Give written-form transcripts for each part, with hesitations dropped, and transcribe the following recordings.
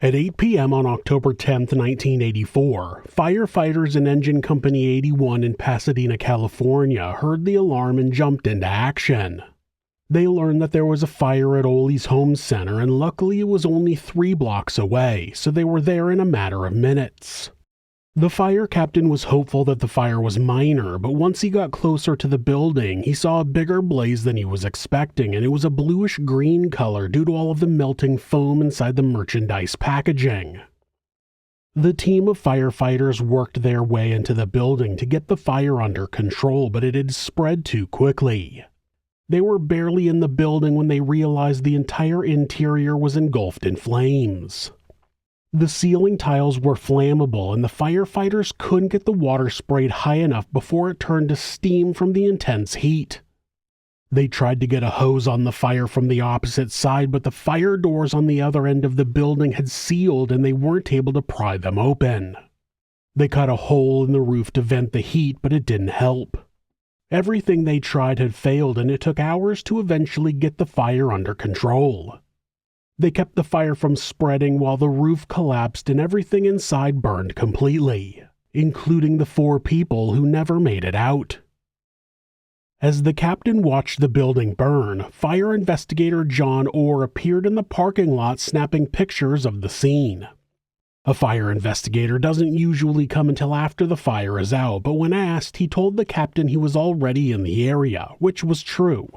At 8 p.m. on October 10, 1984, firefighters in Engine Company 81 in Pasadena, California heard the alarm and jumped into action. They learned that there was a fire at Oolie's home center, and luckily it was only 3 blocks away, so they were there in a matter of minutes. The fire captain was hopeful that the fire was minor, but once he got closer to the building, he saw a bigger blaze than he was expecting, and it was a bluish-green color due to all of the melting foam inside the merchandise packaging. The team of firefighters worked their way into the building to get the fire under control, but it had spread too quickly. They were barely in the building when they realized the entire interior was engulfed in flames. The ceiling tiles were flammable, and the firefighters couldn't get the water sprayed high enough before it turned to steam from the intense heat. They tried to get a hose on the fire from the opposite side, but the fire doors on the other end of the building had sealed and they weren't able to pry them open. They cut a hole in the roof to vent the heat, but it didn't help. Everything they tried had failed, and it took hours to eventually get the fire under control. They kept the fire from spreading while the roof collapsed and everything inside burned completely, including the 4 people who never made it out. As the captain watched the building burn, fire investigator John Orr appeared in the parking lot snapping pictures of the scene. A fire investigator doesn't usually come until after the fire is out, but when asked, he told the captain he was already in the area, which was true.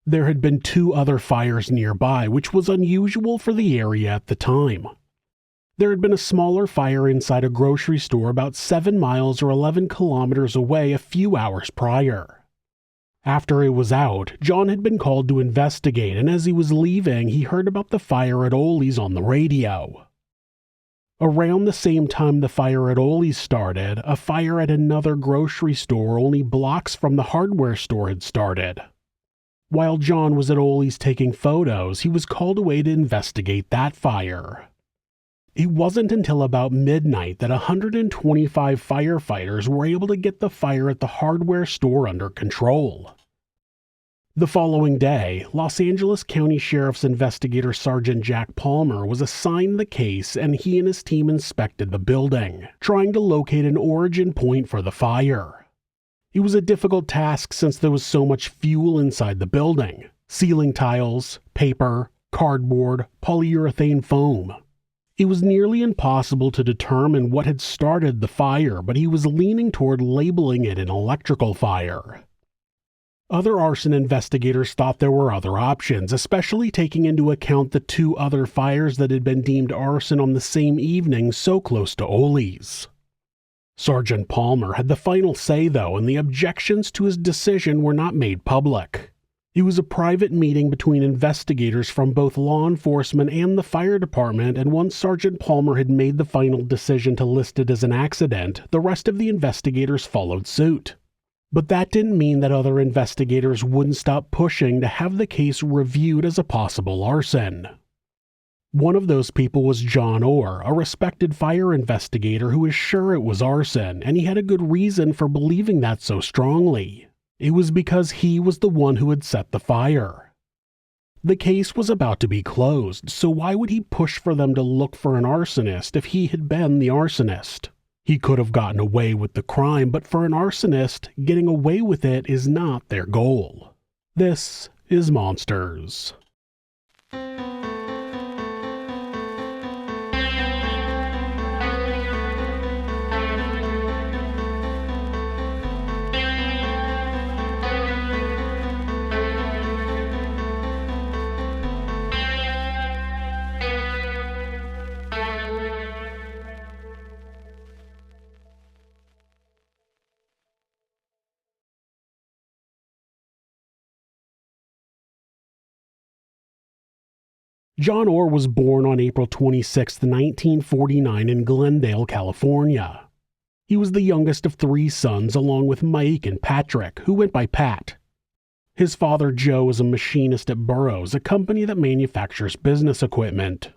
There had been 2 other fires nearby, which was unusual for the area at the time. There had been a smaller fire inside a grocery store about 7 miles or 11 kilometers away a few hours prior. After it was out, John had been called to investigate, and as he was leaving, he heard about the fire at Oolie's on the radio. Around the same time the fire at Oolie's started, a fire at another grocery store only blocks from the hardware store had started. While John was at Oolie's taking photos, he was called away to investigate that fire. It wasn't until about midnight that 125 firefighters were able to get the fire at the hardware store under control. The following day, Los Angeles County Sheriff's investigator Sergeant Jack Palmer was assigned the case, and he and his team inspected the building, trying to locate an origin point for the fire. It was a difficult task since there was so much fuel inside the building: ceiling tiles, paper, cardboard, polyurethane foam. It was nearly impossible to determine what had started the fire, but he was leaning toward labeling it an electrical fire. Other arson investigators thought there were other options, especially taking into account the 2 other fires that had been deemed arson on the same evening so close to Oolie's. Sergeant Palmer had the final say, though, and the objections to his decision were not made public. It was a private meeting between investigators from both law enforcement and the fire department, and once Sergeant Palmer had made the final decision to list it as an accident, the rest of the investigators followed suit. But that didn't mean that other investigators wouldn't stop pushing to have the case reviewed as a possible arson. One of those people was John Orr, a respected fire investigator who was sure it was arson, and he had a good reason for believing that so strongly. It was because he was the one who had set the fire. The case was about to be closed, so why would he push for them to look for an arsonist if he had been the arsonist? He could have gotten away with the crime, but for an arsonist, getting away with it is not their goal. This is Monsters. John Orr was born on April 26, 1949 in Glendale, California. He was the youngest of 3 sons along with Mike and Patrick, who went by Pat. His father Joe was a machinist at Burroughs, a company that manufactures business equipment.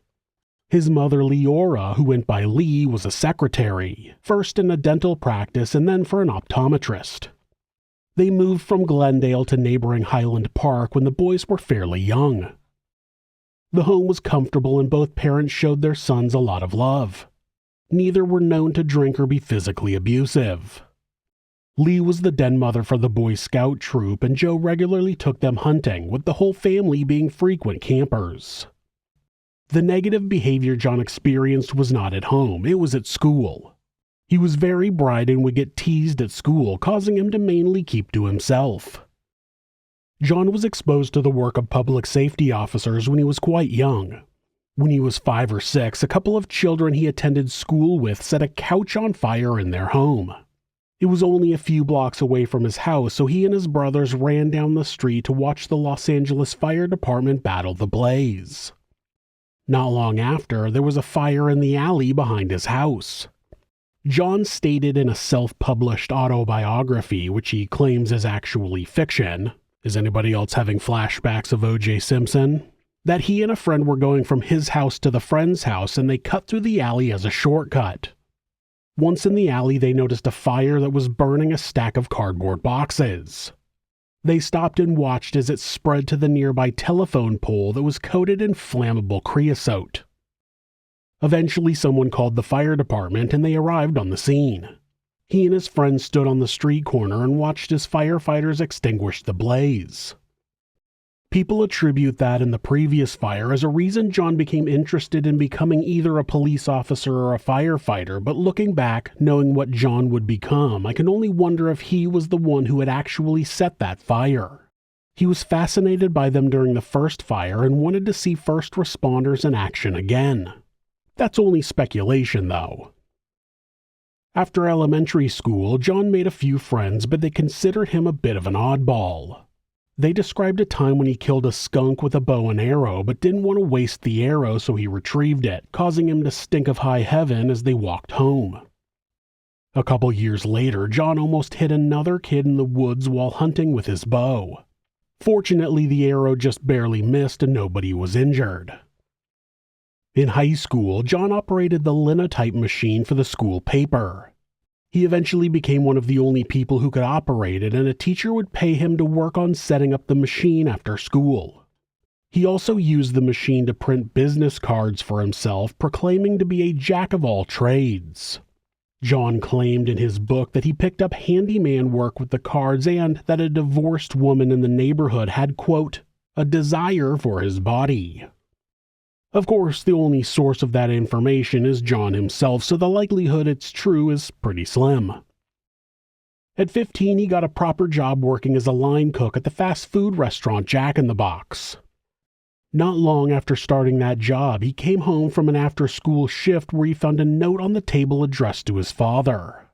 His mother Leora, who went by Lee, was a secretary, first in a dental practice and then for an optometrist. They moved from Glendale to neighboring Highland Park when the boys were fairly young. The home was comfortable and both parents showed their sons a lot of love. Neither were known to drink or be physically abusive. Lee was the den mother for the Boy Scout troop, and Joe regularly took them hunting, with the whole family being frequent campers. The negative behavior John experienced was not at home, it was at school. He was very bright and would get teased at school, causing him to mainly keep to himself. John was exposed to the work of public safety officers when he was quite young. When he was 5 or 6, a couple of children he attended school with set a couch on fire in their home. It was only a few blocks away from his house, so he and his brothers ran down the street to watch the Los Angeles Fire Department battle the blaze. Not long after, there was a fire in the alley behind his house. John stated in a self-published autobiography, which he claims is actually fiction, is anybody else having flashbacks of O.J. Simpson? That he and a friend were going from his house to the friend's house and they cut through the alley as a shortcut. Once in the alley, they noticed a fire that was burning a stack of cardboard boxes. They stopped and watched as it spread to the nearby telephone pole that was coated in flammable creosote. Eventually, someone called the fire department and they arrived on the scene. He and his friend stood on the street corner and watched as firefighters extinguished the blaze. People attribute that in the previous fire as a reason John became interested in becoming either a police officer or a firefighter, but looking back, knowing what John would become, I can only wonder if he was the one who had actually set that fire. He was fascinated by them during the first fire and wanted to see first responders in action again. That's only speculation, though. After elementary school, John made a few friends, but they considered him a bit of an oddball. They described a time when he killed a skunk with a bow and arrow, but didn't want to waste the arrow, so he retrieved it, causing him to stink of high heaven as they walked home. A couple years later, John almost hit another kid in the woods while hunting with his bow. Fortunately, the arrow just barely missed and nobody was injured. In high school, John operated the linotype machine for the school paper. He eventually became one of the only people who could operate it, and a teacher would pay him to work on setting up the machine after school. He also used the machine to print business cards for himself, proclaiming to be a jack of all trades. John claimed in his book that he picked up handyman work with the cards and that a divorced woman in the neighborhood had, quote, a desire for his body. Of course, the only source of that information is John himself, so the likelihood it's true is pretty slim. At 15, he got a proper job working as a line cook at the fast food restaurant Jack in the Box. Not long after starting that job, he came home from an after-school shift where he found a note on the table addressed to his father.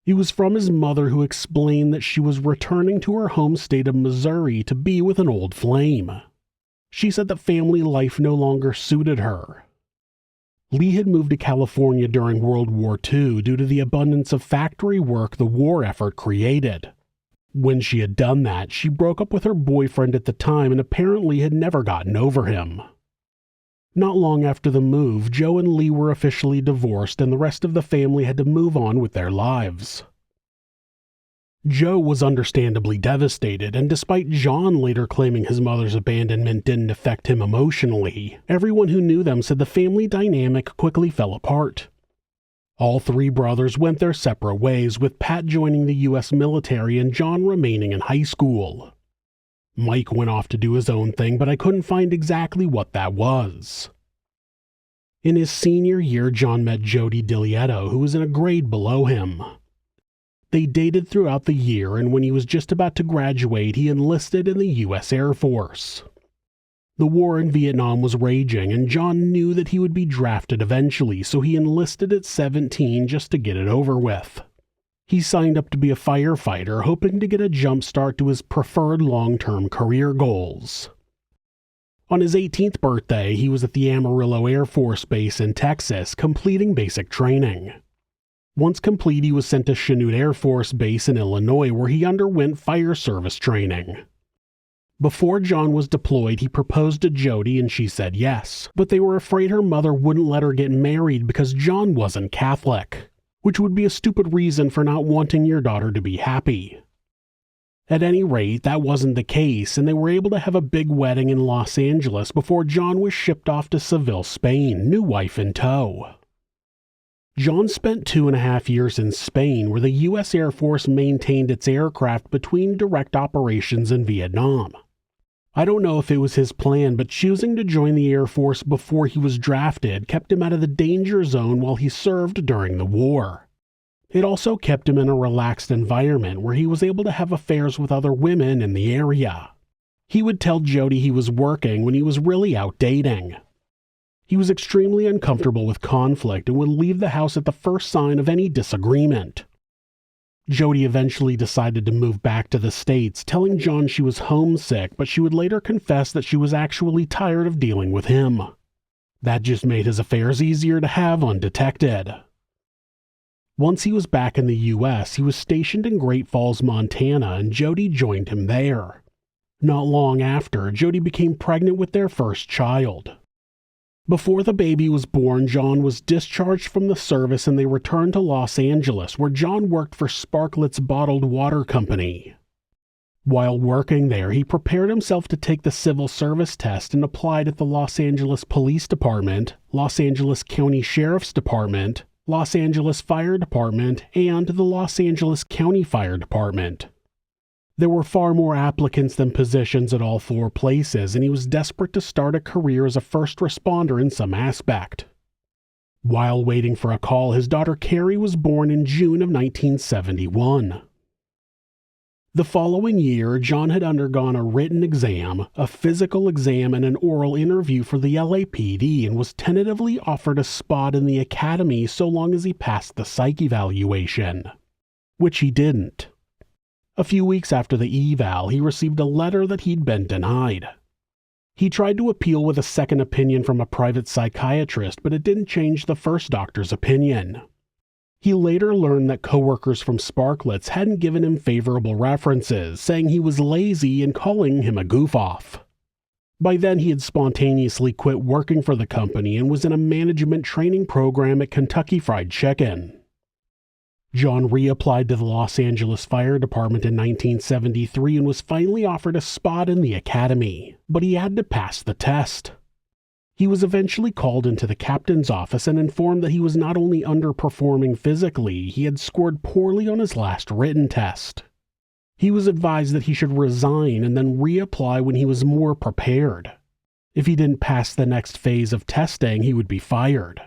It was from his mother, who explained that she was returning to her home state of Missouri to be with an old flame. She said that family life no longer suited her. Lee had moved to California during World War II due to the abundance of factory work the war effort created. When she had done that, she broke up with her boyfriend at the time and apparently had never gotten over him. Not long after the move, Joe and Lee were officially divorced and the rest of the family had to move on with their lives. Joe was understandably devastated, and despite John later claiming his mother's abandonment didn't affect him emotionally, everyone who knew them said the family dynamic quickly fell apart. All three brothers went their separate ways, with Pat joining the U.S. military and John remaining in high school. Mike went off to do his own thing, but I couldn't find exactly what that was. In his senior year, John met Jody Dilietto, who was in a grade below him. They dated throughout the year, and when he was just about to graduate, he enlisted in the U.S. Air Force. The war in Vietnam was raging, and John knew that he would be drafted eventually, so he enlisted at 17 just to get it over with. He signed up to be a firefighter, hoping to get a jump start to his preferred long-term career goals. On his 18th birthday, he was at the Amarillo Air Force Base in Texas, completing basic training. Once complete, he was sent to Chanute Air Force Base in Illinois, where he underwent fire service training. Before John was deployed, he proposed to Jody and she said yes, but they were afraid her mother wouldn't let her get married because John wasn't Catholic, which would be a stupid reason for not wanting your daughter to be happy. At any rate, that wasn't the case, and they were able to have a big wedding in Los Angeles before John was shipped off to Seville, Spain, new wife in tow. John spent 2.5 years in Spain, where the U.S. Air Force maintained its aircraft between direct operations in Vietnam. I don't know if it was his plan, but choosing to join the Air Force before he was drafted kept him out of the danger zone while he served during the war. It also kept him in a relaxed environment where he was able to have affairs with other women in the area. He would tell Jody he was working when he was really out dating. He was extremely uncomfortable with conflict and would leave the house at the first sign of any disagreement. Jody eventually decided to move back to the States, telling John she was homesick, but she would later confess that she was actually tired of dealing with him. That just made his affairs easier to have undetected. Once he was back in the U.S., he was stationed in Great Falls, Montana, and Jody joined him there. Not long after, Jody became pregnant with their first child. Before the baby was born, John was discharged from the service and they returned to Los Angeles, where John worked for Sparklet's Bottled Water Company. While working there, he prepared himself to take the civil service test and applied at the Los Angeles Police Department, Los Angeles County Sheriff's Department, Los Angeles Fire Department, and the Los Angeles County Fire Department. There were far more applicants than positions at all 4 places, and he was desperate to start a career as a first responder in some aspect. While waiting for a call, his daughter Carrie was born in June of 1971. The following year, John had undergone a written exam, a physical exam, and an oral interview for the LAPD and was tentatively offered a spot in the academy so long as he passed the psych evaluation, which he didn't. A few weeks after the eval, he received a letter that he'd been denied. He tried to appeal with a second opinion from a private psychiatrist, but it didn't change the first doctor's opinion. He later learned that coworkers from Sparklet's hadn't given him favorable references, saying he was lazy and calling him a goof-off. By then, he had spontaneously quit working for the company and was in a management training program at Kentucky Fried Chicken. John reapplied to the Los Angeles Fire Department in 1973 and was finally offered a spot in the academy, but he had to pass the test. He was eventually called into the captain's office and informed that he was not only underperforming physically, he had scored poorly on his last written test. He was advised that he should resign and then reapply when he was more prepared. If he didn't pass the next phase of testing, he would be fired.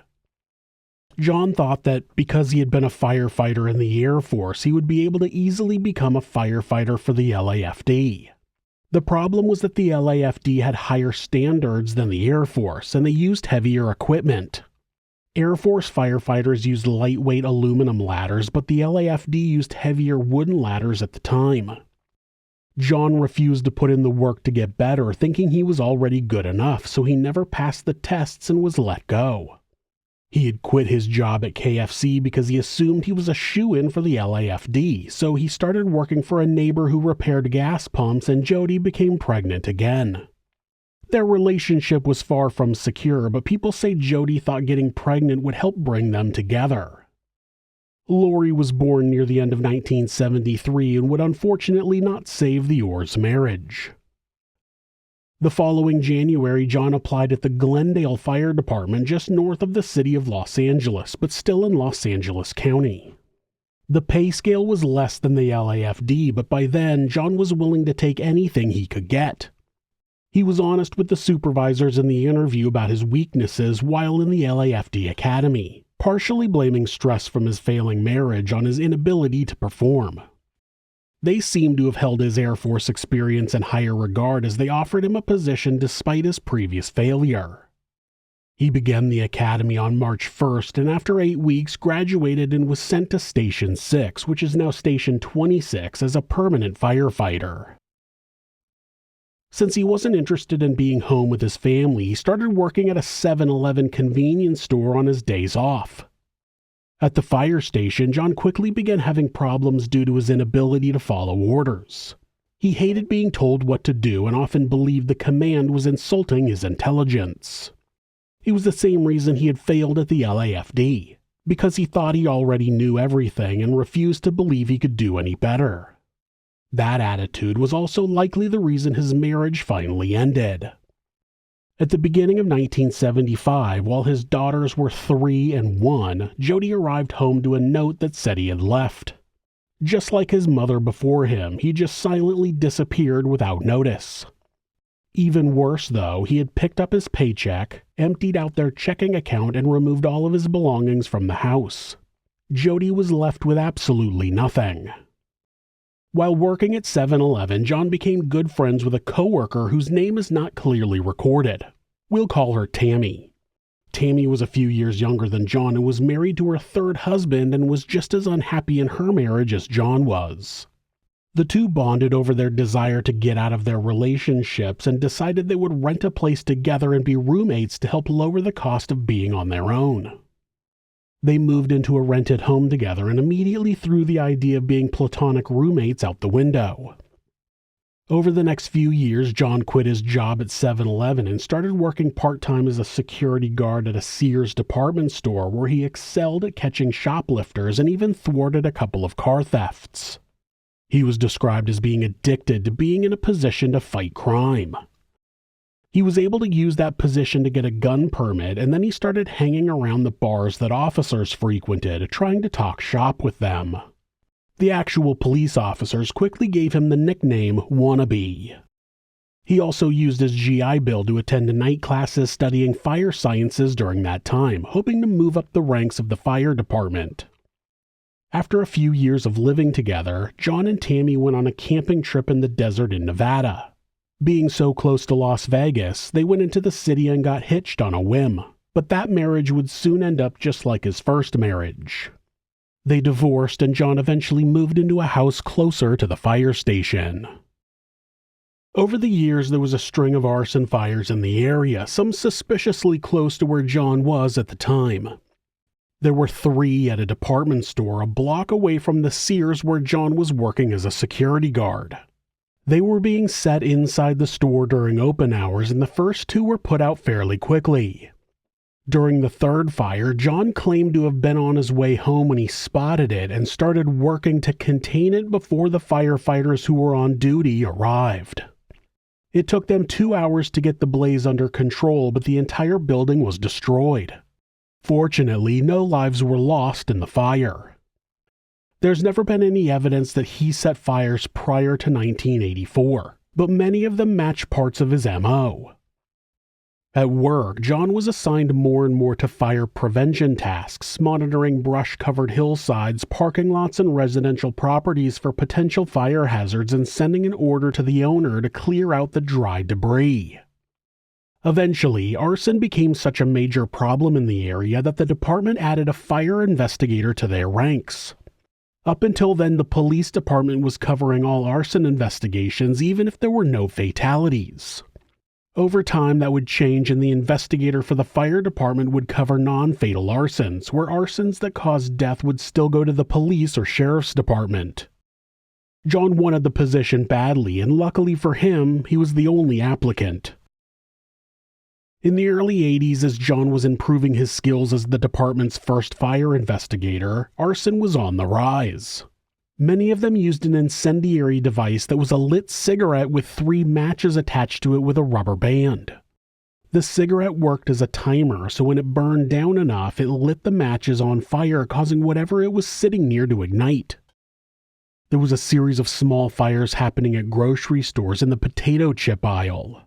John thought that because he had been a firefighter in the Air Force, he would be able to easily become a firefighter for the LAFD. The problem was that the LAFD had higher standards than the Air Force, and they used heavier equipment. Air Force firefighters used lightweight aluminum ladders, but the LAFD used heavier wooden ladders at the time. John refused to put in the work to get better, thinking he was already good enough, so he never passed the tests and was let go. He had quit his job at KFC because he assumed he was a shoo-in for the LAFD, so he started working for a neighbor who repaired gas pumps, and Jody became pregnant again. Their relationship was far from secure, but people say Jody thought getting pregnant would help bring them together. Lori was born near the end of 1973 and would unfortunately not save the Orrs' marriage. The following January, John applied at the Glendale Fire Department just north of the city of Los Angeles, but still in Los Angeles County. The pay scale was less than the LAFD, but by then, John was willing to take anything he could get. He was honest with the supervisors in the interview about his weaknesses while in the LAFD academy, partially blaming stress from his failing marriage on his inability to perform. They seemed to have held his Air Force experience in higher regard as they offered him a position despite his previous failure. He began the academy on March 1st and after 8 weeks graduated and was sent to Station 6, which is now Station 26, as a permanent firefighter. Since he wasn't interested in being home with his family, he started working at a 7-Eleven convenience store on his days off. At the fire station, John quickly began having problems due to his inability to follow orders. He hated being told what to do and often believed the command was insulting his intelligence. It was the same reason he had failed at the LAFD, because he thought he already knew everything and refused to believe he could do any better. That attitude was also likely the reason his marriage finally ended. At the beginning of 1975, while his daughters were 3 and 1, Jody arrived home to a note that said he had left. Just like his mother before him, he just silently disappeared without notice. Even worse, though, he had picked up his paycheck, emptied out their checking account, and removed all of his belongings from the house. Jody was left with absolutely nothing. While working at 7-Eleven, John became good friends with a coworker whose name is not clearly recorded. We'll call her Tammy. Tammy was a few years younger than John and was married to her third husband and was just as unhappy in her marriage as John was. The two bonded over their desire to get out of their relationships and decided they would rent a place together and be roommates to help lower the cost of being on their own. They moved into a rented home together and immediately threw the idea of being platonic roommates out the window. Over the next few years, John quit his job at 7-Eleven and started working part-time as a security guard at a Sears department store where he excelled at catching shoplifters and even thwarted a couple of car thefts. He was described as being addicted to being in a position to fight crime. He was able to use that position to get a gun permit, and then he started hanging around the bars that officers frequented, trying to talk shop with them. The actual police officers quickly gave him the nickname Wannabe. He also used his GI Bill to attend night classes studying fire sciences during that time, hoping to move up the ranks of the fire department. After a few years of living together, John and Tammy went on a camping trip in the desert in Nevada. Being so close to Las Vegas, they went into the city and got hitched on a whim, but that marriage would soon end up just like his first marriage. They divorced and John eventually moved into a house closer to the fire station. Over the years, there was a string of arson fires in the area, some suspiciously close to where John was at the time. There were 3 at a department store a block away from the Sears where John was working as a security guard. They were being set inside the store during open hours, and the first 2 were put out fairly quickly. During the third fire, John claimed to have been on his way home when he spotted it and started working to contain it before the firefighters who were on duty arrived. It took them 2 hours to get the blaze under control, but the entire building was destroyed. Fortunately, no lives were lost in the fire. There's never been any evidence that he set fires prior to 1984, but many of them match parts of his MO. At work, John was assigned more and more to fire prevention tasks, monitoring brush-covered hillsides, parking lots, and residential properties for potential fire hazards and sending an order to the owner to clear out the dry debris. Eventually, arson became such a major problem in the area that the department added a fire investigator to their ranks. Up until then, the police department was covering all arson investigations, even if there were no fatalities. Over time, that would change, and the investigator for the fire department would cover non-fatal arsons, where arsons that caused death would still go to the police or sheriff's department. John wanted the position badly, and luckily for him, he was the only applicant. In the early 80s, as John was improving his skills as the department's first fire investigator, arson was on the rise. Many of them used an incendiary device that was a lit cigarette with 3 matches attached to it with a rubber band. The cigarette worked as a timer, so when it burned down enough, it lit the matches on fire, causing whatever it was sitting near to ignite. There was a series of small fires happening at grocery stores in the potato chip aisle.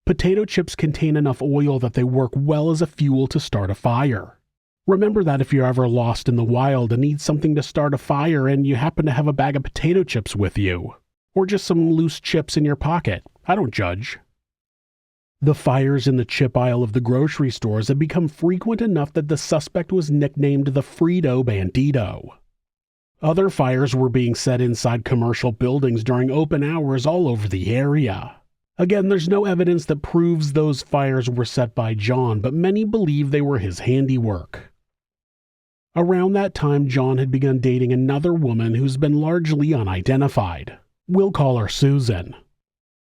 Potato chips contain enough oil that they work well as a fuel to start a fire. Remember that if you're ever lost in the wild and need something to start a fire and you happen to have a bag of potato chips with you. Or just some loose chips in your pocket. I don't judge. The fires in the chip aisle of the grocery stores had become frequent enough that the suspect was nicknamed the Frito Bandito. Other fires were being set inside commercial buildings during open hours all over the area. Again, there's no evidence that proves those fires were set by John, but many believe they were his handiwork. Around that time, John had begun dating another woman who's been largely unidentified. We'll call her Susan.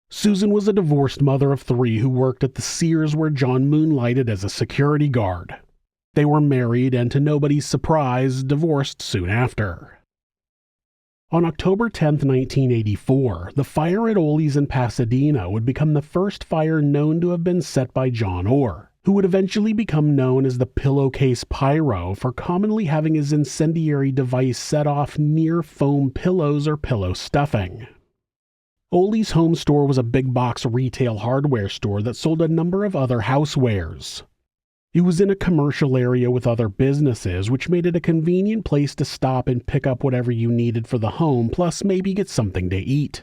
Susan was a divorced mother of 3 who worked at the Sears where John moonlighted as a security guard. They were married and, to nobody's surprise, divorced soon after. On October 10, 1984, the fire at Ollie's in Pasadena would become the first fire known to have been set by John Orr, who would eventually become known as the pillowcase pyro for commonly having his incendiary device set off near foam pillows or pillow stuffing. Ollie's home store was a big box retail hardware store that sold a number of other housewares. It was in a commercial area with other businesses, which made it a convenient place to stop and pick up whatever you needed for the home, plus maybe get something to eat.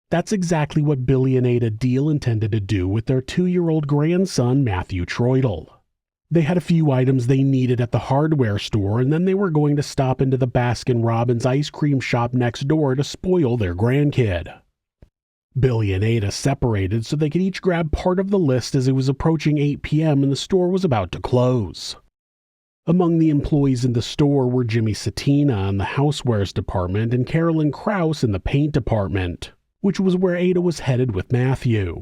That's exactly what Billy and Ada Deal intended to do with their 2-year-old grandson, Matthew Troidel. They had a few items they needed at the hardware store, and then they were going to stop into the Baskin-Robbins ice cream shop next door to spoil their grandkid. Billy and Ada separated so they could each grab part of the list as it was approaching 8 p.m. and the store was about to close. Among the employees in the store were Jimmy Satina in the housewares department and Carolyn Krause in the paint department, which was where Ada was headed with Matthew.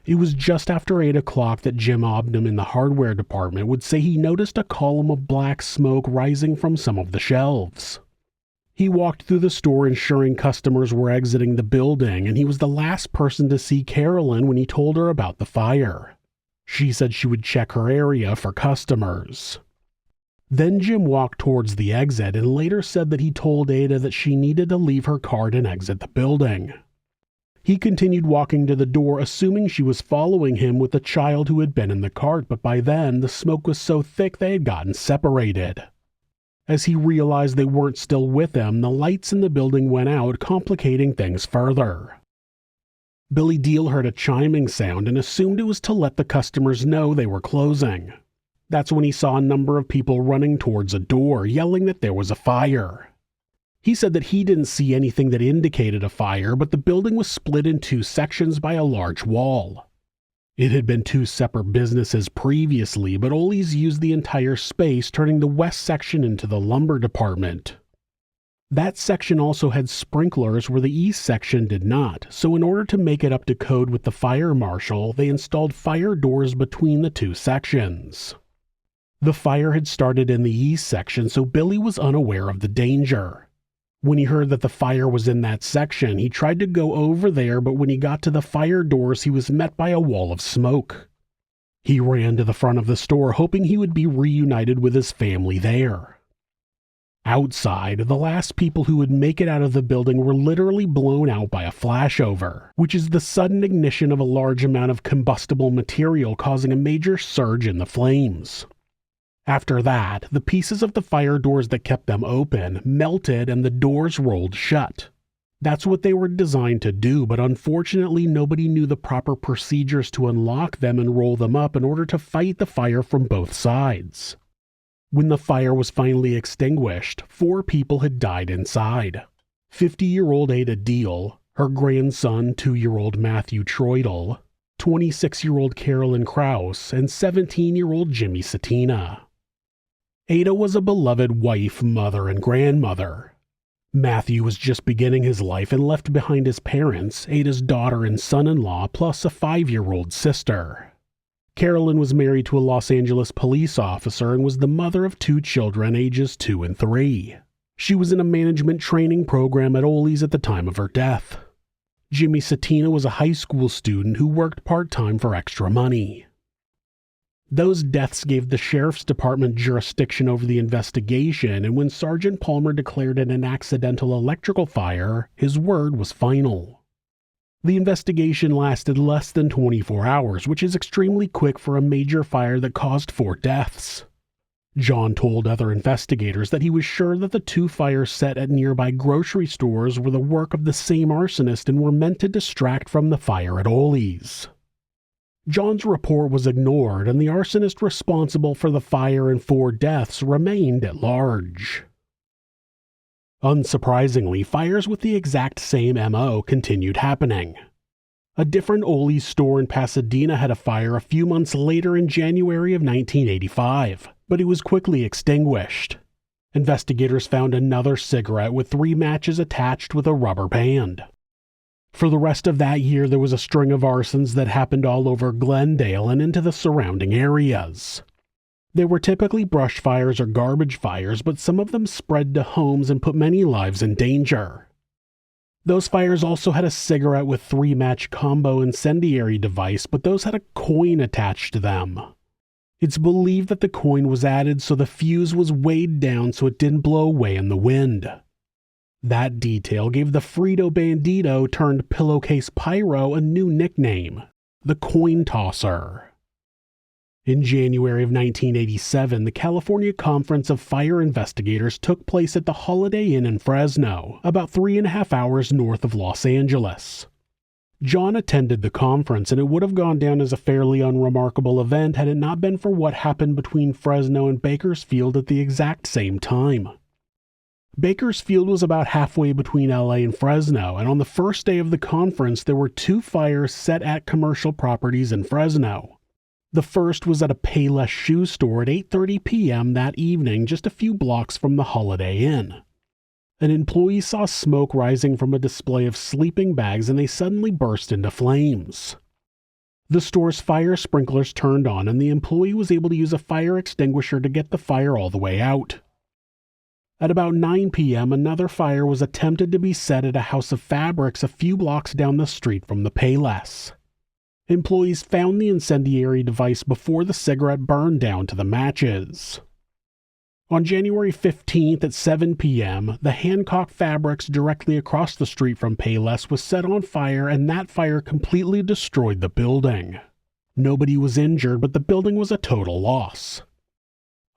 It was just after 8 o'clock that Jim Obnum in the hardware department would say he noticed a column of black smoke rising from some of the shelves. He walked through the store ensuring customers were exiting the building, and he was the last person to see Carolyn when he told her about the fire. She said she would check her area for customers. Then Jim walked towards the exit and later said that he told Ada that she needed to leave her cart and exit the building. He continued walking to the door, assuming she was following him with the child who had been in the cart, but by then the smoke was so thick they had gotten separated. As he realized they weren't still with him, the lights in the building went out, complicating things further. Billy Deal heard a chiming sound and assumed it was to let the customers know they were closing. That's when he saw a number of people running towards a door, yelling that there was a fire. He said that he didn't see anything that indicated a fire, but the building was split in 2 sections by a large wall. It had been 2 separate businesses previously, but Ollie's used the entire space, turning the west section into the lumber department. That section also had sprinklers where the east section did not, so in order to make it up to code with the fire marshal, they installed fire doors between the 2 sections. The fire had started in the east section, so Billy was unaware of the danger. When he heard that the fire was in that section, he tried to go over there, but when he got to the fire doors, he was met by a wall of smoke. He ran to the front of the store, hoping he would be reunited with his family there. Outside, the last people who would make it out of the building were literally blown out by a flashover, which is the sudden ignition of a large amount of combustible material causing a major surge in the flames. After that, the pieces of the fire doors that kept them open melted and the doors rolled shut. That's what they were designed to do, but unfortunately nobody knew the proper procedures to unlock them and roll them up in order to fight the fire from both sides. When the fire was finally extinguished, 4 people had died inside. 50-year-old Ada Deal, her grandson 2-year-old Matthew Troidel, 26-year-old Carolyn Krause, and 17-year-old Jimmy Satina. Ada was a beloved wife, mother, and grandmother. Matthew was just beginning his life and left behind his parents, Ada's daughter and son-in-law, plus a 5-year-old sister. Carolyn was married to a Los Angeles police officer and was the mother of 2 children, ages 2 and 3. She was in a management training program at Ollie's at the time of her death. Jimmy Satina was a high school student who worked part-time for extra money. Those deaths gave the sheriff's department jurisdiction over the investigation, and when Sergeant Palmer declared it an accidental electrical fire, his word was final. The investigation lasted less than 24 hours, which is extremely quick for a major fire that caused 4 deaths. John told other investigators that he was sure that the 2 fires set at nearby grocery stores were the work of the same arsonist and were meant to distract from the fire at Ollie's. John's report was ignored, and the arsonist responsible for the fire and 4 deaths remained at large. Unsurprisingly, fires with the exact same MO continued happening. A different Ollie's store in Pasadena had a fire a few months later in January of 1985, but it was quickly extinguished. Investigators found another cigarette with 3 matches attached with a rubber band. For the rest of that year, there was a string of arsons that happened all over Glendale and into the surrounding areas. They were typically brush fires or garbage fires, but some of them spread to homes and put many lives in danger. Those fires also had a cigarette with 3-match combo incendiary device, but those had a coin attached to them. It's believed that the coin was added so the fuse was weighed down so it didn't blow away in the wind. That detail gave the Frito Bandito turned pillowcase pyro a new nickname, the coin tosser. In January of 1987, the California Conference of Fire Investigators took place at the Holiday Inn in Fresno, about 3.5 hours north of Los Angeles. John attended the conference, and it would have gone down as a fairly unremarkable event had it not been for what happened between Fresno and Bakersfield at the exact same time. Bakersfield was about halfway between LA and Fresno, and on the first day of the conference there were 2 fires set at commercial properties in Fresno. The first was at a Payless shoe store at 8:30 p.m. that evening, just a few blocks from the Holiday Inn. An employee saw smoke rising from a display of sleeping bags and they suddenly burst into flames. The store's fire sprinklers turned on and the employee was able to use a fire extinguisher to get the fire all the way out. At about 9 p.m., another fire was attempted to be set at a house of fabrics a few blocks down the street from the Payless. Employees found the incendiary device before the cigarette burned down to the matches. On January 15th at 7 p.m., the Hancock Fabrics directly across the street from Payless was set on fire and that fire completely destroyed the building. Nobody was injured, but the building was a total loss.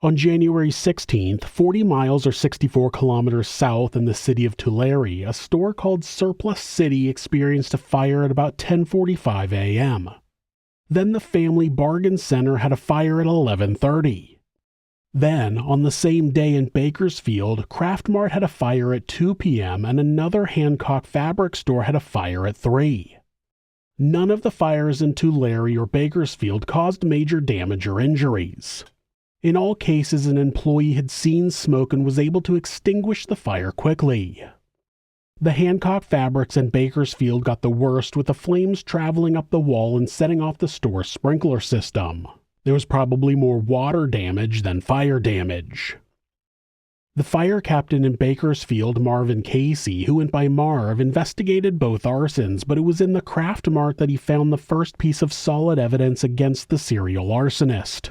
On January 16th, 40 miles or 64 kilometers south in the city of Tulare, a store called Surplus City experienced a fire at about 10:45 a.m. Then the Family Bargain Center had a fire at 11:30. Then, on the same day in Bakersfield, Kraft Mart had a fire at 2 p.m. and another Hancock Fabric store had a fire at 3. None of the fires in Tulare or Bakersfield caused major damage or injuries. In all cases, an employee had seen smoke and was able to extinguish the fire quickly. The Hancock Fabrics in Bakersfield got the worst, with the flames traveling up the wall and setting off the store's sprinkler system. There was probably more water damage than fire damage. The fire captain in Bakersfield, Marvin Casey, who went by Marv, investigated both arsons, but it was in the Kraft Mart that he found the first piece of solid evidence against the serial arsonist.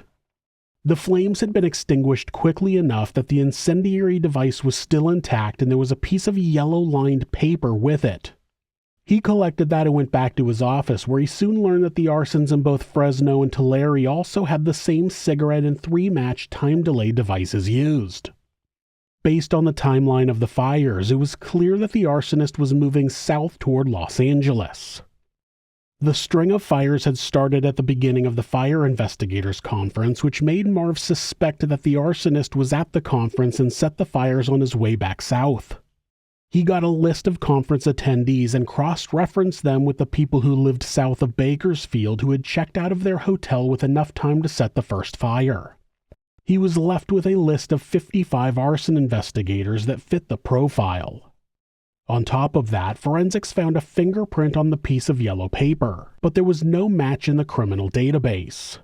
The flames had been extinguished quickly enough that the incendiary device was still intact and there was a piece of yellow-lined paper with it. He collected that and went back to his office, where he soon learned that the arsons in both Fresno and Tulare also had the same cigarette and 3-match time delay devices used. Based on the timeline of the fires, it was clear that the arsonist was moving south toward Los Angeles. The string of fires had started at the beginning of the Fire Investigators Conference, which made Marv suspect that the arsonist was at the conference and set the fires on his way back south. He got a list of conference attendees and cross-referenced them with the people who lived south of Bakersfield who had checked out of their hotel with enough time to set the first fire. He was left with a list of 55 arson investigators that fit the profile. On top of that, forensics found a fingerprint on the piece of yellow paper, but there was no match in the criminal database.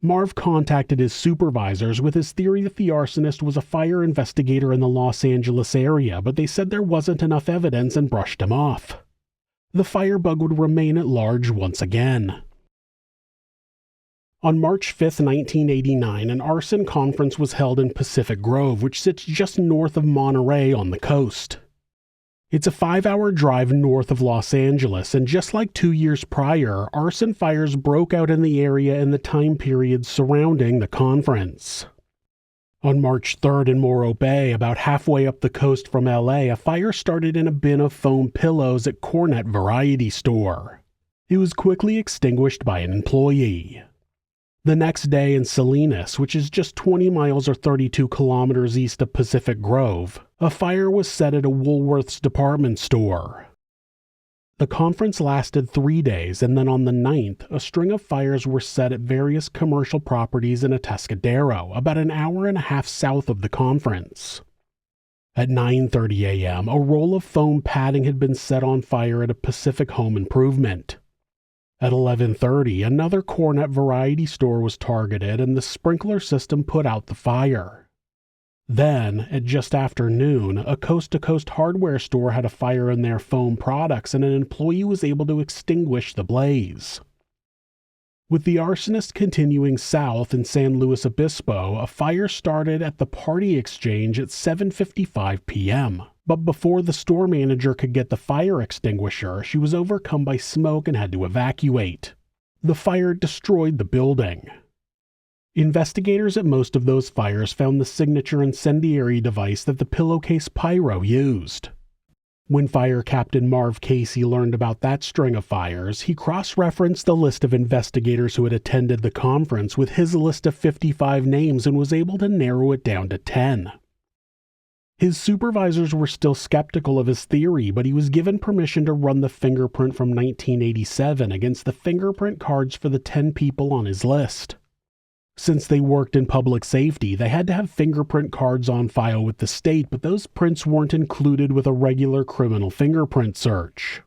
Marv contacted his supervisors with his theory that the arsonist was a fire investigator in the Los Angeles area, but they said there wasn't enough evidence and brushed him off. The firebug would remain at large once again. On March 5, 1989, an arson conference was held in Pacific Grove, which sits just north of Monterey on the coast. It's a 5-hour drive north of Los Angeles, and just like 2 years prior, arson fires broke out in the area in the time period surrounding the conference. On March 3rd in Morro Bay, about halfway up the coast from LA, a fire started in a bin of foam pillows at Cornet Variety Store. It was quickly extinguished by an employee. The next day in Salinas, which is just 20 miles or 32 kilometers east of Pacific Grove, a fire was set at a Woolworth's department store. The conference lasted 3 days, and then on the 9th, a string of fires were set at various commercial properties in Atascadero, about an hour and a half south of the conference. At 9:30 a.m., a roll of foam padding had been set on fire at a Pacific Home Improvement. At 11:30, another Cornet variety store was targeted and the sprinkler system put out the fire. Then, at just after noon, a coast-to-coast hardware store had a fire in their foam products and an employee was able to extinguish the blaze. With the arsonist continuing south in San Luis Obispo, a fire started at the Party Exchange at 7:55 p.m. But before the store manager could get the fire extinguisher, she was overcome by smoke and had to evacuate. The fire destroyed the building. Investigators at most of those fires found the signature incendiary device that the pillowcase pyro used. When Fire Captain Marv Casey learned about that string of fires, he cross-referenced the list of investigators who had attended the conference with his list of 55 names and was able to narrow it down to 10. His supervisors were still skeptical of his theory, but he was given permission to run the fingerprint from 1987 against the fingerprint cards for the 10 people on his list. Since they worked in public safety, they had to have fingerprint cards on file with the state, but those prints weren't included with a regular criminal fingerprint search.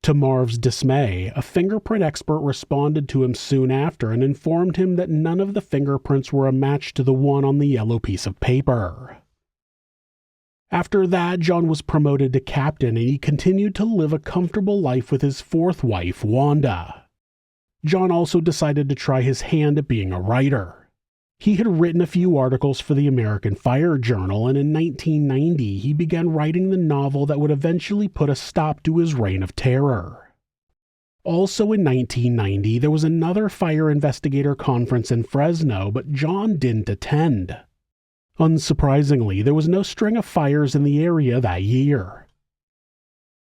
To Marv's dismay, a fingerprint expert responded to him soon after and informed him that none of the fingerprints were a match to the one on the yellow piece of paper. After that, John was promoted to captain and he continued to live a comfortable life with his fourth wife, Wanda. John also decided to try his hand at being a writer. He had written a few articles for the American Fire Journal, and in 1990 he began writing the novel that would eventually put a stop to his reign of terror. Also in 1990, there was another fire investigator conference in Fresno, but John didn't attend. Unsurprisingly, there was no string of fires in the area that year.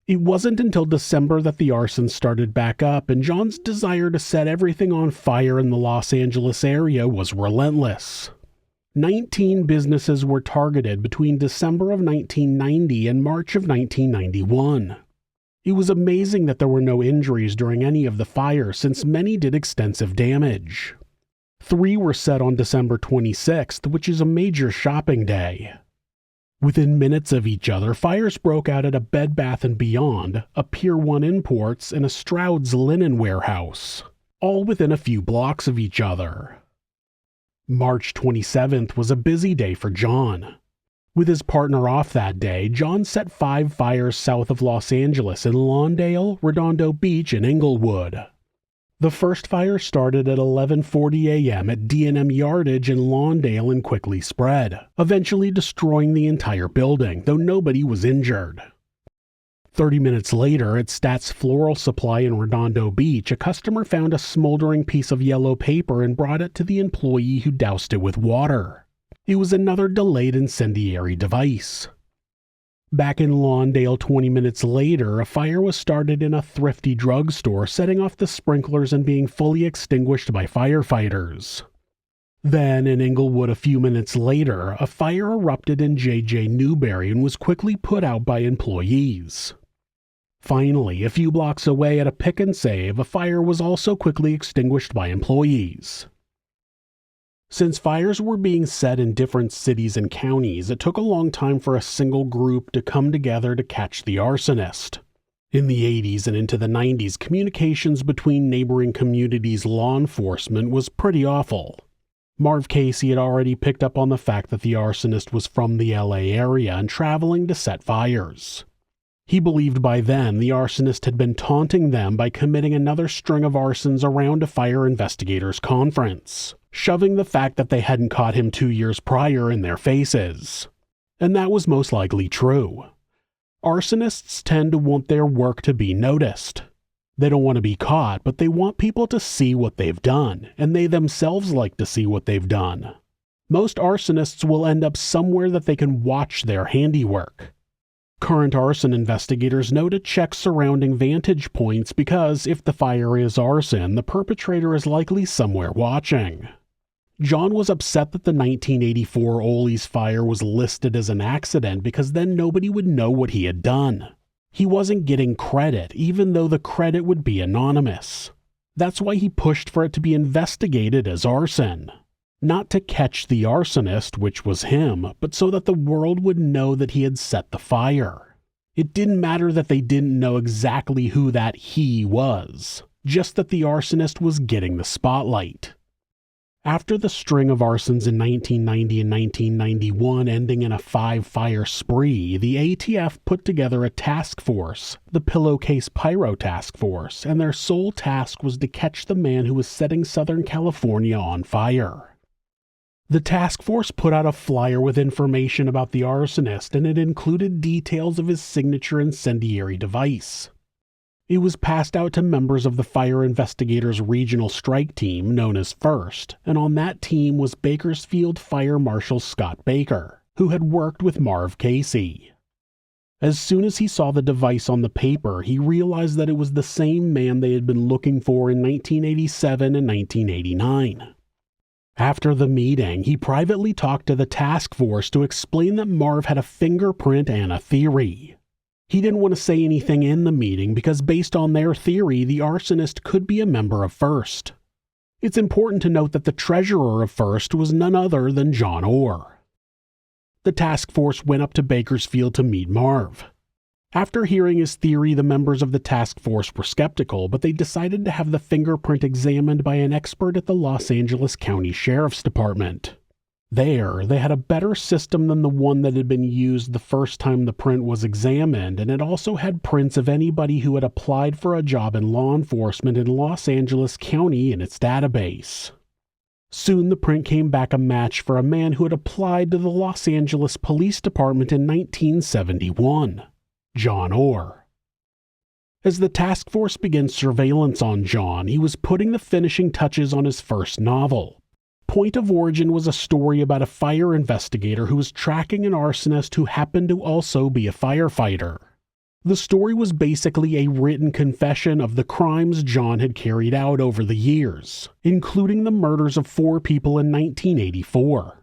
It wasn't until December that the arson started back up, and John's desire to set everything on fire in the Los Angeles area was relentless. 19 businesses were targeted between December of 1990 and March of 1991. It was amazing that there were no injuries during any of the fires, since many did extensive damage. 3 were set on December 26th, which is a major shopping day. Within minutes of each other, fires broke out at a Bed Bath & Beyond, a Pier 1 Imports, and a Stroud's linen warehouse, all within a few blocks of each other. March 27th was a busy day for John. With his partner off that day, John set 5 fires south of Los Angeles in Lawndale, Redondo Beach, and Inglewood. The first fire started at 11:40 a.m. at D&M Yardage in Lawndale and quickly spread, eventually destroying the entire building, though nobody was injured. 30 minutes later, at Stats Floral Supply in Redondo Beach, a customer found a smoldering piece of yellow paper and brought it to the employee who doused it with water. It was another delayed incendiary device. Back in Lawndale 20 minutes later, a fire was started in a thrifty drugstore, setting off the sprinklers and being fully extinguished by firefighters. Then, in Inglewood a few minutes later, a fire erupted in J.J. Newberry and was quickly put out by employees. Finally, a few blocks away at a Pick and Save, a fire was also quickly extinguished by employees. Since fires were being set in different cities and counties, it took a long time for a single group to come together to catch the arsonist. In the 80s and into the 90s, communications between neighboring communities' law enforcement was pretty awful. Marv Casey had already picked up on the fact that the arsonist was from the LA area and traveling to set fires. He believed by then the arsonist had been taunting them by committing another string of arsons around a fire investigators conference, shoving the fact that they hadn't caught him 2 years prior in their faces. And that was most likely true. Arsonists tend to want their work to be noticed. They don't want to be caught, but they want people to see what they've done, and they themselves like to see what they've done. Most arsonists will end up somewhere that they can watch their handiwork. Current arson investigators know to check surrounding vantage points because if the fire is arson, the perpetrator is likely somewhere watching. John was upset that the 1984 Ollie's fire was listed as an accident because then nobody would know what he had done. He wasn't getting credit, even though the credit would be anonymous. That's why he pushed for it to be investigated as arson. Not to catch the arsonist, which was him, but so that the world would know that he had set the fire. It didn't matter that they didn't know exactly who that he was. just that the arsonist was getting the spotlight. After the string of arsons in 1990 and 1991 ending in a 5-fire spree, the ATF put together a task force, the Pillowcase Pyro Task Force, and their sole task was to catch the man who was setting Southern California on fire. The task force put out a flyer with information about the arsonist, and it included details of his signature incendiary device. It was passed out to members of the Fire Investigators Regional Strike Team, known as FIRST, and on that team was Bakersfield Fire Marshal Scott Baker, who had worked with Marv Casey. As soon as he saw the device on the paper, he realized that it was the same man they had been looking for in 1987 and 1989. After the meeting, he privately talked to the task force to explain that Marv had a fingerprint and a theory. He didn't want to say anything in the meeting because based on their theory, the arsonist could be a member of FIRST. It's important to note that the treasurer of FIRST was none other than John Orr. The task force went up to Bakersfield to meet Marv. After hearing his theory, the members of the task force were skeptical, but they decided to have the fingerprint examined by an expert at the Los Angeles County Sheriff's Department. There, they had a better system than the one that had been used the first time the print was examined, and it also had prints of anybody who had applied for a job in law enforcement in Los Angeles County in its database. Soon the print came back a match for a man who had applied to the Los Angeles Police Department in 1971, John Orr. As the task force began surveillance on John, he was putting the finishing touches on his first novel. Point of Origin was a story about a fire investigator who was tracking an arsonist who happened to also be a firefighter. The story was basically a written confession of the crimes John had carried out over the years, including the murders of 4 people in 1984.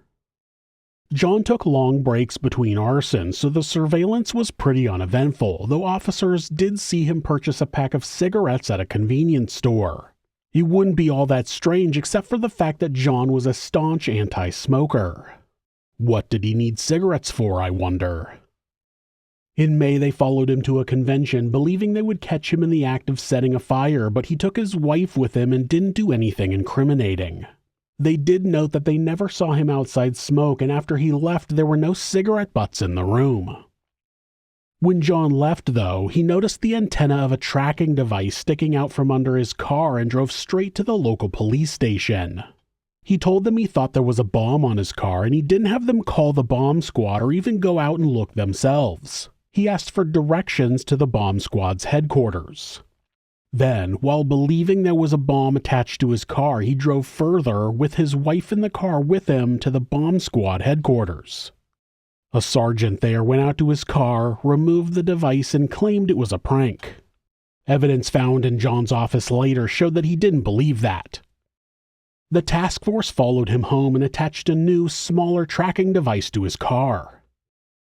John took long breaks between arsons, so the surveillance was pretty uneventful, though officers did see him purchase a pack of cigarettes at a convenience store. It wouldn't be all that strange except for the fact that John was a staunch anti-smoker. What did he need cigarettes for, I wonder? In May, they followed him to a convention, believing they would catch him in the act of setting a fire, but he took his wife with him and didn't do anything incriminating. They did note that they never saw him outside smoke, and after he left, there were no cigarette butts in the room. When John left, though, he noticed the antenna of a tracking device sticking out from under his car and drove straight to the local police station. He told them he thought there was a bomb on his car, and he didn't have them call the bomb squad or even go out and look themselves. He asked for directions to the bomb squad's headquarters. Then, while believing there was a bomb attached to his car, he drove further, with his wife in the car with him, to the bomb squad headquarters. A sergeant there went out to his car, removed the device, and claimed it was a prank. Evidence found in John's office later showed that he didn't believe that. The task force followed him home and attached a new, smaller tracking device to his car.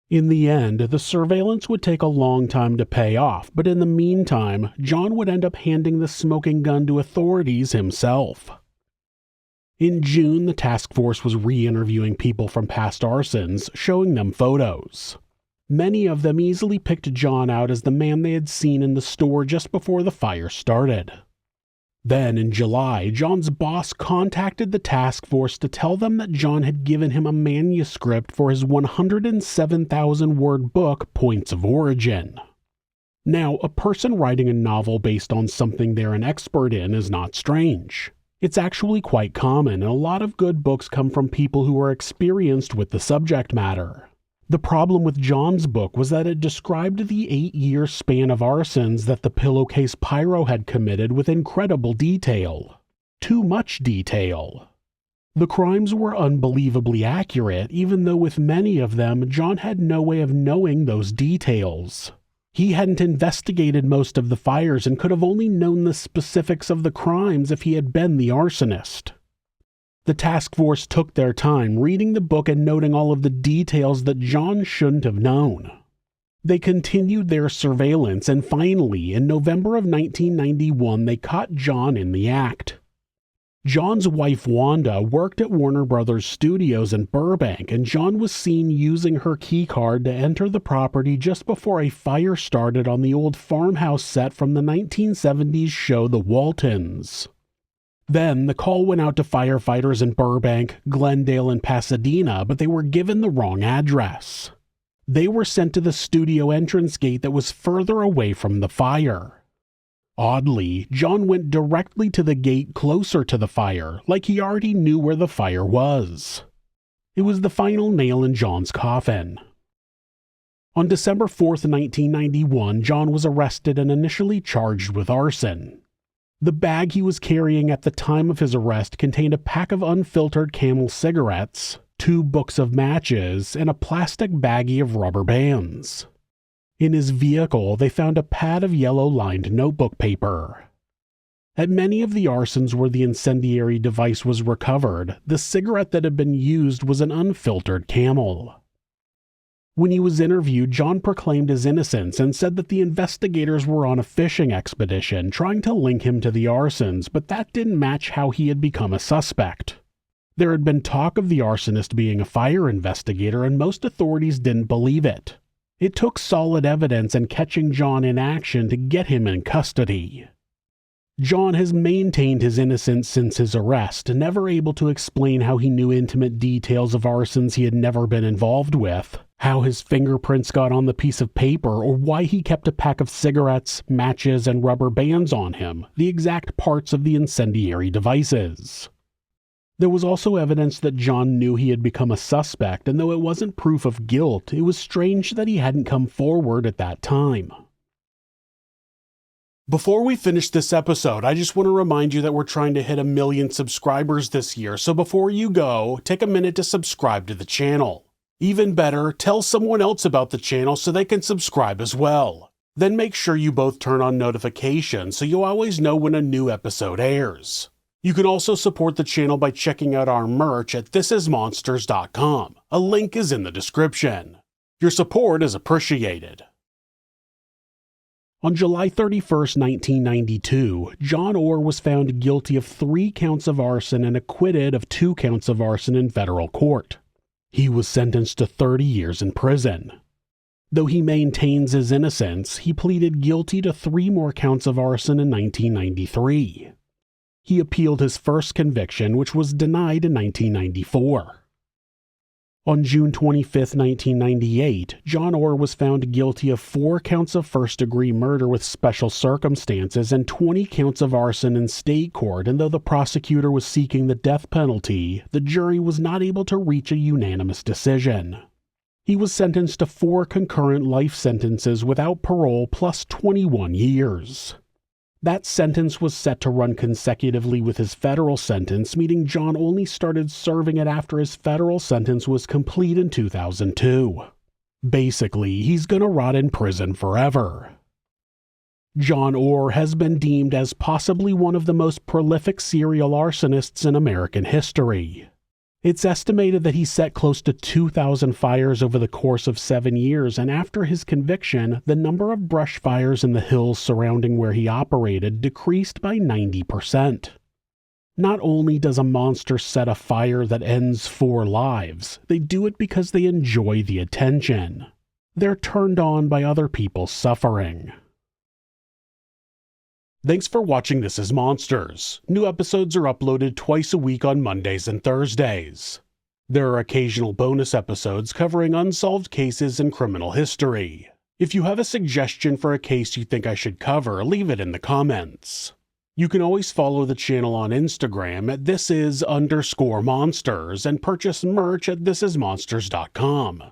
In the end, the surveillance would take a long time to pay off, but in the meantime, John would end up handing the smoking gun to authorities himself. In June, the task force was re-interviewing people from past arsons, showing them photos. Many of them easily picked John out as the man they had seen in the store just before the fire started. Then, in July, John's boss contacted the task force to tell them that John had given him a manuscript for his 107,000-word book, Points of Origin. Now, a person writing a novel based on something they're an expert in is not strange. It's actually quite common, and a lot of good books come from people who are experienced with the subject matter. The problem with John's book was that it described the 8-year span of arsons that the Pillowcase Pyro had committed with incredible detail. Too much detail. The crimes were unbelievably accurate, even though with many of them, John had no way of knowing those details. He hadn't investigated most of the fires and could have only known the specifics of the crimes if he had been the arsonist. The task force took their time reading the book and noting all of the details that John shouldn't have known. They continued their surveillance, and finally, in November of 1991, they caught John in the act. John's wife Wanda worked at Warner Brothers Studios in Burbank, and John was seen using her keycard to enter the property just before a fire started on the old farmhouse set from the 1970s show The Waltons. Then the call went out to firefighters in Burbank, Glendale, and Pasadena, but they were given the wrong address. They were sent to the studio entrance gate that was further away from the fire. Oddly, John went directly to the gate closer to the fire, like he already knew where the fire was. It was the final nail in John's coffin. On December 4th, 1991, John was arrested and initially charged with arson. The bag he was carrying at the time of his arrest contained a pack of unfiltered Camel cigarettes, 2 books of matches, and a plastic baggie of rubber bands. In his vehicle, they found a pad of yellow-lined notebook paper. At many of the arsons where the incendiary device was recovered, the cigarette that had been used was an unfiltered Camel. When he was interviewed, John proclaimed his innocence and said that the investigators were on a fishing expedition trying to link him to the arsons, but that didn't match how he had become a suspect. There had been talk of the arsonist being a fire investigator, and most authorities didn't believe it. It took solid evidence and catching John in action to get him in custody. John has maintained his innocence since his arrest, never able to explain how he knew intimate details of arsons he had never been involved with, how his fingerprints got on the piece of paper, or why he kept a pack of cigarettes, matches, and rubber bands on him, the exact parts of the incendiary devices. There was also evidence that John knew he had become a suspect, and though it wasn't proof of guilt, it was strange that he hadn't come forward at that time. Before we finish this episode, I just want to remind you that we're trying to hit 1 million subscribers this year, so before you go, take a minute to subscribe to the channel. Even better, tell someone else about the channel so they can subscribe as well. Then make sure you both turn on notifications so you'll always know when a new episode airs. You can also support the channel by checking out our merch at thisismonsters.com. A link is in the description. Your support is appreciated. On July 31st, 1992, John Orr was found guilty of 3 counts of arson and acquitted of 2 counts of arson in federal court. He was sentenced to 30 years in prison. Though he maintains his innocence, he pleaded guilty to 3 more counts of arson in 1993. He appealed his first conviction, which was denied in 1994. On June 25, 1998, John Orr was found guilty of 4 counts of first-degree murder with special circumstances and 20 counts of arson in state court, and though the prosecutor was seeking the death penalty, the jury was not able to reach a unanimous decision. He was sentenced to 4 concurrent life sentences without parole plus 21 years. That sentence was set to run consecutively with his federal sentence, meaning John only started serving it after his federal sentence was complete in 2002. Basically, he's gonna rot in prison forever. John Orr has been deemed as possibly one of the most prolific serial arsonists in American history. It's estimated that he set close to 2,000 fires over the course of 7 years, and after his conviction, the number of brush fires in the hills surrounding where he operated decreased by 90%. Not only does a monster set a fire that ends 4 lives, they do it because they enjoy the attention. They're turned on by other people's suffering. Thanks for watching This Is Monsters. New episodes are uploaded twice a week on Mondays and Thursdays. There are occasional bonus episodes covering unsolved cases and criminal history. If you have a suggestion for a case you think I should cover, leave it in the comments. You can always follow the channel on Instagram at thisis_monsters and purchase merch at thisismonsters.com.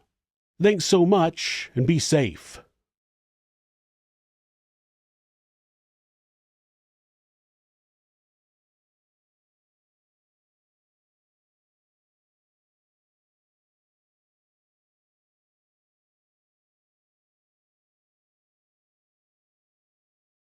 Thanks so much, and be safe.